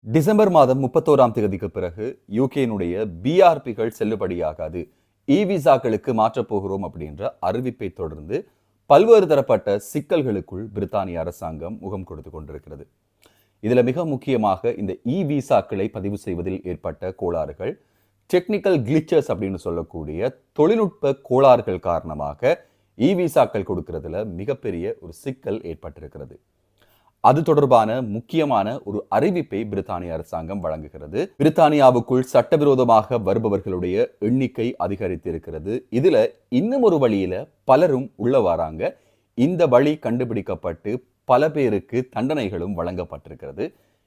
December மாதம் 31ஆம் தேதிக்கு பிறகு யூகேனுடைய பிஆர்பிகள் செல்லுபடியாகாது, இ விசாக்களுக்கு மாற்றப் போகிறோம் அப்படின்ற அறிவிப்பை தொடர்ந்து பல்வேறு தரப்பட்ட சிக்கல்களுக்குள் பிரித்தானிய அரசாங்கம் முகம் கொடுத்து கொண்டிருக்கிறது. இதுல மிக முக்கியமாக இந்த இ விசாக்களை பதிவு செய்வதில் ஏற்பட்ட கோளாறுகள், டெக்னிக்கல் கிளிச்சஸ் அப்படின்னு சொல்லக்கூடிய தொழில்நுட்ப கோளாறுகள் காரணமாக இ விசாக்கள் கொடுக்கறதுல மிகப்பெரிய ஒரு சிக்கல் ஏற்பட்டிருக்கிறது. அது தொடர்பான முக்கியமான ஒரு அறிவிப்பை பிரித்தானிய அரசாங்கம் வழங்குகிறது. பிரித்தானியாவுக்குள் சட்டவிரோதமாக வருபவர்களுடைய எண்ணிக்கை அதிகரித்திருக்கிறது. இதுல இன்னும் ஒரு வழியில பலரும் உள்ள வராங்க. இந்த வழி கண்டுபிடிக்கப்பட்டு பல பேருக்கு தண்டனைகளும் வழங்கப்பட்டிருக்கிறது.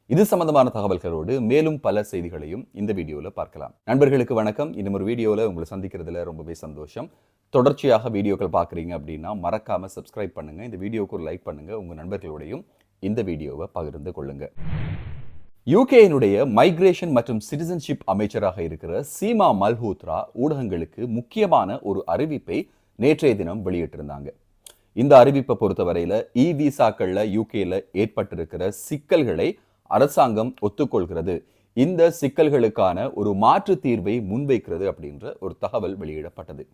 இது சம்பந்தமான தகவல்களோடு மேலும் பல செய்திகளையும் இந்த வீடியோல பார்க்கலாம். நண்பர்களுக்கு வணக்கம். இன்னும் ஒரு வீடியோல உங்களை சந்திக்கிறதுல ரொம்பவே சந்தோஷம். தொடர்ச்சியாக வீடியோக்கள் பார்க்குறீங்க அப்படின்னா மறக்காம சப்ஸ்கிரைப் பண்ணுங்க. இந்த வீடியோக்கு ஒரு லைக் பண்ணுங்க. உங்க நண்பர்களோடையும் இந்த வீடியோவை பகிர்ந்து கொள்ளுங்க. யூகேயினுடைய மைக்ரேஷன் மற்றும் சிட்டிசன்ஷிப் அமைச்சராக இருக்கிற சீமா மல்ஹோத்ரா ஊடகங்களுக்கு முக்கியமான ஒரு அறிவிப்பை நேற்றைய தினம் வெளியிட்டிருந்தாங்க. இந்த அறிவிப்பை பொறுத்தவரையில இ விசாக்கள்ல யூகேல ஏற்பட்டிருக்கிற சிக்கல்களை அரசாங்கம் ஒத்துக்கொள்கிறது, இந்த சிக்கல்களுக்கான ஒரு மாற்று தீர்வை முன்வைக்கிறது அப்படின்ற ஒரு தகவல் வெளியிடப்பட்டது.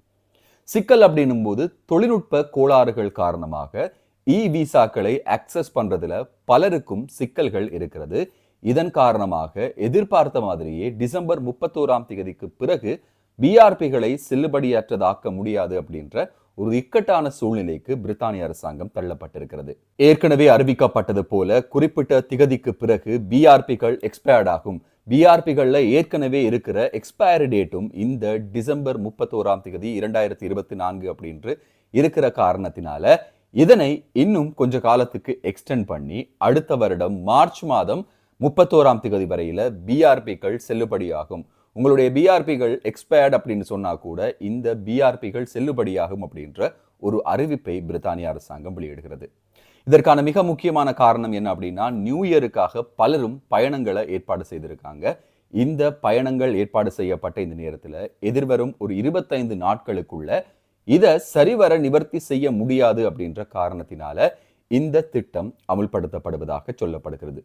சிக்கல் அப்படின்னும் போது தொழில்நுட்ப கோளாறுகள் காரணமாக இ விசாக்களை அக்சஸ் பண்றதுல பலருக்கும் சிக்கல்கள் இருக்கிறது. இதன் காரணமாக எதிர்பார்த்த மாதிரியே டிசம்பர் 31ஆம் தேதிக்கு பிறகு பிஆர்பிகளை செல்லுபடியற்றதாக்க முடியாது அப்படின்ற ஒரு இக்கட்டான சூழ்நிலைக்கு பிரித்தானிய அரசாங்கம் தள்ளப்பட்டிருக்கிறது. ஏற்கனவே அறிவிக்கப்பட்டது போல குறிப்பிட்ட திகதிக்கு பிறகு பிஆர்பிகள் எக்ஸ்பயர்ட் ஆகும். பிஆர்பிகள்ல ஏற்கனவே இருக்கிற எக்ஸ்பயரி டேட்டும் இந்த டிசம்பர் 31ஆம் தேதி 2024 அப்படின்று இருக்கிற காரணத்தினால இதனை இன்னும் கொஞ்ச காலத்துக்கு எக்ஸ்டெண்ட் பண்ணி அடுத்த வருடம் மார்ச் மாதம் 31ஆம் தேதி வரையில பிஆர்பிகள் செல்லுபடியாகும். உங்களுடைய பிஆர்பிகள் எக்ஸ்பயர்ட் அப்படின்னு சொன்னா கூட இந்த பிஆர்பிகள் செல்லுபடியாகும் அப்படின்ற ஒரு அறிவிப்பை பிரித்தானிய அரசாங்கம் வெளியிடுகிறது. இதற்கான மிக முக்கியமான காரணம் என்ன அப்படின்னா, நியூ இயருக்காக பலரும் பயணங்களை ஏற்பாடு செய்திருக்காங்க. இந்த பயணங்கள் ஏற்பாடு செய்யப்பட்ட இந்த நேரத்தில் எதிர்வரும் ஒரு 25 நாட்களுக்குள்ள இதை சரிவர நிவர்த்தி செய்ய முடியாது அப்படின்ற காரணத்தினால இந்த திட்டம் அமுல்படுத்தப்படுவதாக சொல்லப்படுகிறது.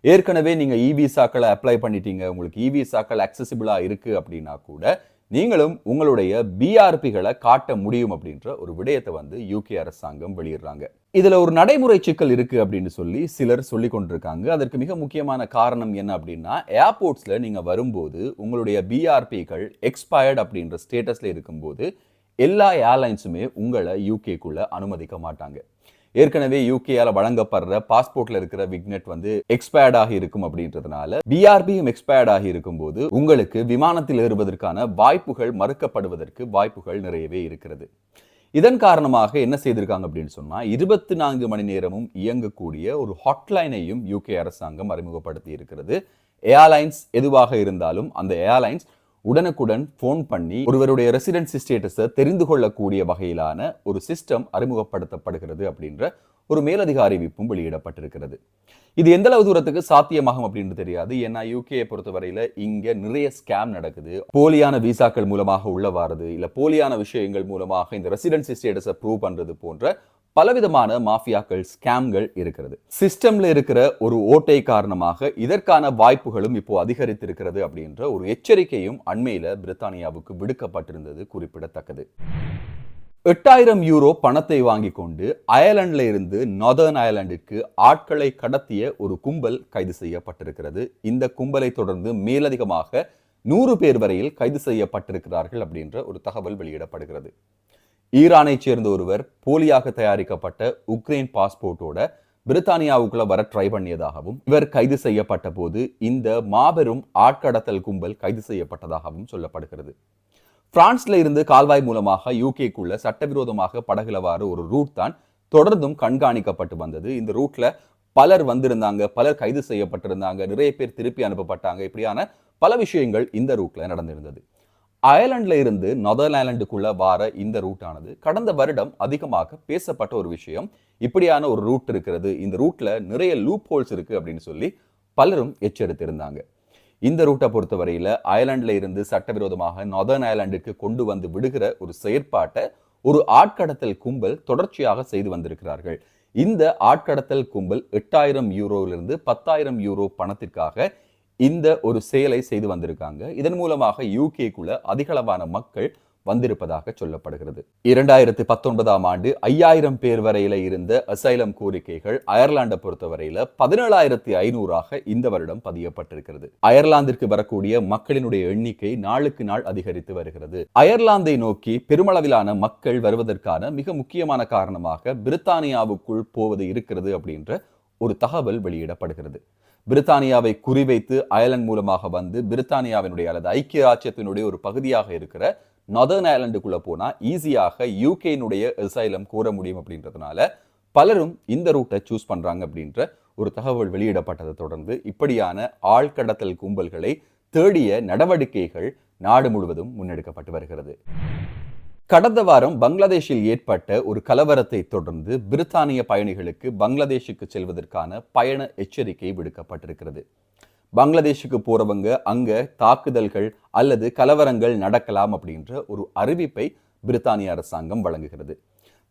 ஏற்கனவே நீங்க இ விசாக்களை அப்ளை பண்ணிட்டீங்க, உங்களுக்கு இ விசாக்கள் அக்சசிபிளா இருக்கு அப்படின்னா கூட நீங்களும் உங்களுடைய பிஆர்பிகளை காட்ட முடியும் அப்படின்ற ஒரு விடயத்தை யூகே அரசாங்கம் வெளியிடுறாங்க. இதுல ஒரு நடைமுறை சிக்கல் இருக்கு அப்படின்னு சொல்லி சிலர் சொல்லி கொண்டிருக்காங்க. அதற்கு மிக முக்கியமான காரணம் என்ன அப்படின்னா, ஏர்போர்ட்ஸ்ல நீங்க வரும்போது உங்களுடைய பிஆர்பிகள் எக்ஸ்பயர்ட் அப்படின்ற ஸ்டேட்டஸ்ல இருக்கும்போது எல்லா ஏர்லைன்ஸுமே உங்களை யூகேக்குள்ள அனுமதிக்க மாட்டாங்க. ஏற்கனவே யூகேயால வழங்கப்படுற பாஸ்போர்ட்ல இருக்கிற விக்னெட் எக்ஸ்பயர்ட் ஆகி இருக்கும் அப்படின்றதுனால பிஆர்பியும் எக்ஸ்பயர்ட் ஆகி இருக்கும்போது உங்களுக்கு விமானத்தில் ஏறுவதற்கான வாய்ப்புகள் மறுக்கப்படுவதற்கு வாய்ப்புகள் நிறையவே இருக்கிறது. இதன் காரணமாக என்ன செய்திருக்காங்க அப்படின்னு சொன்னா, 24 மணி நேரமும் இயங்கக்கூடிய ஒரு ஹாட்லைனையும் யூகே அரசாங்கம் அறிமுகப்படுத்தி இருக்கிறது. ஏர்லைன்ஸ் எதுவாக இருந்தாலும் அந்த ஏர்லைன்ஸ் உடனுக்குடன் போன் பண்ணி ஒருவருடைய ரெசிடென்சி ஸ்டேட்டஸை தெரிந்து கொள்ளக்கூடிய வகையிலான ஒரு சிஸ்டம் அறிமுகப்படுத்தப்படுகிறது அப்படின்ற ஒரு மேலதிக அறிவிப்பும் வெளியிடப்பட்டிருக்கிறது. இது எந்த அளவு தூரத்துக்கு சாத்தியமாகும் அப்படின்னு தெரியாது. ஏன்னா யூகேயை பொறுத்தவரையில இங்க நிறைய ஸ்கேம் நடக்குது. போலியான விசாக்கள் மூலமாக உள்ள வாரது, இல்ல போலியான விஷயங்கள் மூலமாக இந்த ரெசிடென்சி ஸ்டேட்டஸை ப்ரூவ் பண்றது போன்ற பலவிதமான மாஃபியாக்கள், ஸ்கேம்கள் இருக்கிறது. சிஸ்டம்ல இருக்கிற ஒரு ஓட்டை காரணமாக இதற்கான வாய்ப்புகளும் இப்போ அதிகரித்திருக்கிறது அப்படின்ற ஒரு எச்சரிக்கையும் அண்மையில பிரித்தானியாவுக்கு விடுக்கப்பட்டிருந்தது குறிப்பிடத்தக்கது. 8000 யூரோ பணத்தை வாங்கி கொண்டு அயர்லாந்துல இருந்து நார்தர்ன் அயர்லாந்துக்கு ஆட்களை கடத்திய ஒரு கும்பல் கைது செய்யப்பட்டிருக்கிறது. இந்த கும்பலை தொடர்ந்து மேலதிகமாக 100 பேர் வரையில் கைது செய்யப்பட்டிருக்கிறார்கள் அப்படின்ற ஒரு தகவல் வெளியிடப்படுகிறது. ஈரானை சேர்ந்த ஒருவர் போலியாக தயாரிக்கப்பட்ட உக்ரைன் பாஸ்போர்ட்டோட பிரித்தானியாவுக்குள்ள வர ட்ரை பண்ணியதாகவும், இவர் கைது செய்யப்பட்ட போது இந்த மாபெரும் ஆட்கடத்தல் கும்பல் கைது செய்யப்பட்டதாகவும் சொல்லப்படுகிறது. பிரான்ஸ்ல இருந்து கால்வாய் மூலமாக யூகேக்குள்ள சட்டவிரோதமாக படகுல வர ஒரு ரூட் தான் தொடர்ந்தும் கண்காணிக்கப்பட்டு வந்தது. இந்த ரூட்ல பலர் வந்திருந்தாங்க, பலர் கைது செய்யப்பட்டிருந்தாங்க, நிறைய பேர் திருப்பி அனுப்பப்பட்டாங்க. இப்படியான பல விஷயங்கள் இந்த ரூட்ல நடந்திருந்தது. அயர்லாந்துல இருந்து நார்தர்ன் அயர்லாந்துக்குள்ள வார இந்த ரூட்டானது கடந்த வருடம் அதிகமாக பேசப்பட்ட ஒரு விஷயம். இப்படியான ஒரு ரூட் இருக்கிறது, இந்த ரூட்ல நிறைய லூப் ஹோல்ஸ் இருக்கு அப்படின்னு சொல்லி பலரும் எச்சரித்திருந்தாங்க. இந்த ரூட்டை பொறுத்தவரையில அயர்லாந்துல இருந்து சட்டவிரோதமாக நார்தர்ன் அயர்லாந்துக்கு கொண்டு வந்து விடுகிற ஒரு செயற்பாட்டை ஒரு ஆட்கடத்தல் கும்பல் தொடர்ச்சியாக செய்து வந்திருக்கிறார்கள். இந்த ஆட்கடத்தல் கும்பல் 8000 யூரோவிலிருந்து 10,000 யூரோ பணத்திற்காக இந்த ஒரு செயலை செய்து வந்திருக்காங்க. இதன் மூலமாக யூகேக்குள்ள அதிகளவான மக்கள் வந்திருப்பதாக சொல்லப்படுகிறது. 2019ஆம் ஆண்டு 5000 பேர் வரையில இருந்த அசைலம் கோரிக்கைகள் அயர்லாண்டை பொறுத்தவரையில 17,500ஆக இந்த வருடம் பதியப்பட்டிருக்கிறது. அயர்லாந்திற்கு வரக்கூடிய மக்களினுடைய எண்ணிக்கை நாளுக்கு நாள் அதிகரித்து வருகிறது. அயர்லாந்தை நோக்கி பெருமளவிலான மக்கள் வருவதற்கான மிக முக்கியமான காரணமாக பிரித்தானியாவுக்குள் போவது இருக்கிறது அப்படின்ற ஒரு தகவல் வெளியிடப்படுகிறது. பிரித்தானியாவை குறிவைத்து அயர்லாந்து மூலமாக வந்து பிரித்தானியாவினுடைய அல்லது ஐக்கிய ராஜ்யத்தினுடைய ஒரு பகுதியாக இருக்கிற நார்தர்ன் அயர்லாந்துக்குள்ள போனா ஈஸியாக யூகேனுடைய அசைலம் கோர முடியும் அப்படின்றதுனால பலரும் இந்த ரூட்டை சூஸ் பண்றாங்க அப்படின்ற ஒரு தகவல் வெளியிடப்பட்டதை தொடர்ந்து இப்படியான ஆழ்கடத்தல் கும்பல்களை தேடிய நடவடிக்கைகள் நாடு முழுவதும் முன்னெடுக்கப்பட்டு வருகிறது. கடந்த வாரம் பங்களாதேஷில் ஏற்பட்ட ஒரு கலவரத்தை தொடர்ந்து பிரித்தானிய பயணிகளுக்கு பங்களாதேஷுக்கு செல்வதற்கான பயண எச்சரிக்கை விடுக்கப்பட்டிருக்கிறது. பங்களாதேஷுக்கு போறவங்க அங்க தாக்குதல்கள் அல்லது கலவரங்கள் நடக்கலாம் அப்படின்ற ஒரு அறிவிப்பை பிரித்தானிய அரசாங்கம் வழங்குகிறது.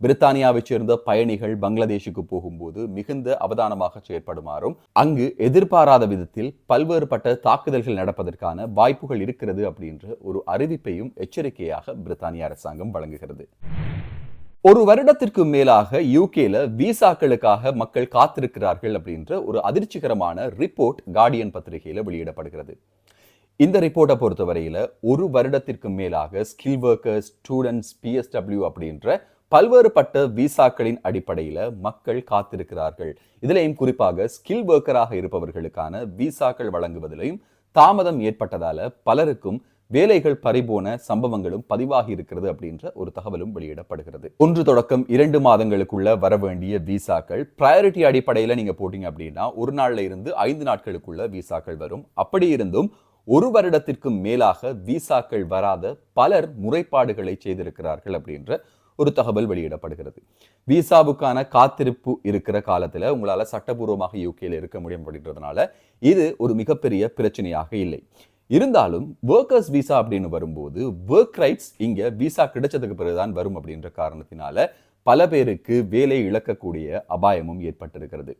பிரித்தானியாவை சேர்ந்த பயணிகள் பங்களாதேஷுக்கு போகும்போது மிகுந்த அவதானமாக செயற்படுமாறும் அங்கு எதிர்பாராத விதத்தில் பல்வேறுபட்ட தாக்குதல்கள் நடப்பதற்கான வாய்ப்புகள் இருக்கிறது அப்படின்ற ஒரு அறிவிப்பையும் எச்சரிக்கையாக பிரித்தானிய அரசாங்கம் வழங்குகிறது. ஒரு வருடத்திற்கு மேலாக யூகேல விசாக்களுக்காக மக்கள் காத்திருக்கிறார்கள் அப்படின்ற ஒரு அதிர்ச்சிகரமான ரிப்போர்ட் கார்டியன் பத்திரிகையில வெளியிடப்படுகிறது. இந்த ரிப்போர்ட்டை பொறுத்தவரையில ஒரு வருடத்திற்கு மேலாக ஸ்கில் ஒர்க்கர்ஸ், ஸ்டூடெண்ட்ஸ், PSW அப்படின்ற பல்வேறுபட்ட விசாக்களின் அடிப்படையில மக்கள் காத்திருக்கிறார்கள். இதிலையும் குறிப்பாக ஸ்கில் ஒர்க்கராக இருப்பவர்களுக்கான விசாக்கள் வழங்குவதிலையும் தாமதம் ஏற்பட்டதால பலருக்கும் வேலைகள் பறிபோன சம்பவங்களும் பதிவாகி இருக்கிறது அப்படின்ற ஒரு தகவலும் வெளியிடப்படுகிறது. 1 தொடக்கம் 2 மாதங்களுக்குள்ள வர வேண்டிய விசாக்கள் பிரையாரிட்டி அடிப்படையில் நீங்க போட்டீங்க அப்படின்னா ஒரு நாள்ல இருந்து 5 நாட்களுக்குள்ள விசாக்கள் வரும். அப்படி இருந்தும் ஒரு வருடத்திற்கு மேலாக விசாக்கள் வராத பலர் முறைப்பாடுகளை செய்திருக்கிறார்கள் அப்படின்ற ஒரு தகவல் வெளியிடப்படுகிறது. விசாவுக்கான காத்திருப்பு இருக்கிற காலத்துல உங்களால சட்டபூர்வமாக யூகேல இருக்க முடியும் அப்படின்றதுனால இது ஒரு மிகப்பெரிய பிரச்சனையாக இல்லை. இருந்தாலும் ஒர்க்கர்ஸ் விசா அப்படின்னு வரும்போது ஒர்க் ரைட்ஸ் இங்க விசா கிடைச்சதுக்கு பிறகுதான் வரும் அப்படின்ற காரணத்தினால பல பேருக்கு வேலை இழக்கக்கூடிய அபாயமும் ஏற்பட்டிருக்கிறது.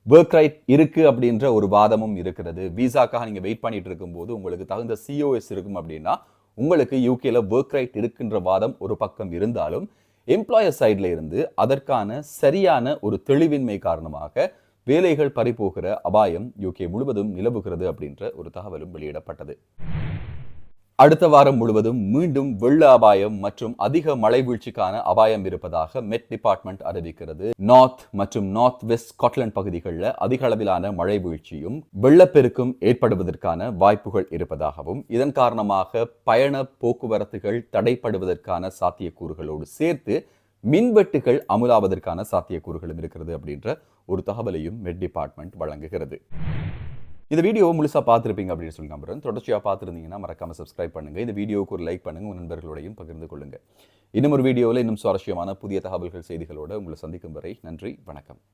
ஒர்க் ரைட் இருக்கு அப்படின்ற ஒரு வாதமும் இருக்கிறது. விசாக்காக நீங்க வெயிட் பண்ணிட்டு இருக்கும்போது உங்களுக்கு தகுந்த COS இருக்கும் அப்படின்னா உங்களுக்கு யூகேல ஒர்க் ரைட் இருக்குன்ற வாதம் ஒரு பக்கம் இருந்தாலும் எம்ப்ளாயர் சைட்ல இருந்து அதற்கான சரியான ஒரு தெளிவின்மை காரணமாக வேலைகள் பறிபோகிற அபாயம் யூகே முழுவதும் நிலவுகிறது அப்படின்ற ஒரு தகவலும் வெளியிடப்பட்டது. அடுத்த வாரம் முழுவதும் மீண்டும் வெள்ள அபாயம் மற்றும் அதிக மழை வீழ்ச்சிக்கான அபாயம் இருப்பதாக மெட் டிபார்ட்மெண்ட் அறிவிக்கிறது. நார்த் மற்றும் நார்த் வெஸ்ட் ஸ்காட்லாந்து பகுதிகளில் அதிக அளவிலான மழை வீழ்ச்சியும் வெள்ளப்பெருக்கும் ஏற்படுவதற்கான வாய்ப்புகள் இருப்பதாகவும் இதன் காரணமாக பயண போக்குவரத்துகள் தடைப்படுவதற்கான சாத்தியக்கூறுகளோடு சேர்த்து மின்வெட்டுகள் அமுலாவதற்கான சாத்தியக்கூறுகளும் இருக்கிறது அப்படின்ற ஒரு தகவலையும் மெட் டிபார்ட்மெண்ட் வழங்குகிறது. இந்த வீடியோவை முழுசா பார்த்துருப்பீங்க அப்படின்னு சொல்லி நம்புறேன். தொடர்ச்சியாக பார்த்துருந்தீங்கன்னா மறக்காம சப்ஸ்கிரைப் பண்ணுங்க. இந்த வீடியோவுக்கு ஒரு லைக் பண்ணுங்க, உங்க நண்பர்களோடையும் பகிர்ந்து கொள்ளுங்க. இன்னும் ஒரு வீடியோவில் இன்னும் சுவாரஸ்யமான புதிய தகவல்கள் செய்திகளோடு உங்களை சந்திக்கும் வரை நன்றி, வணக்கம்.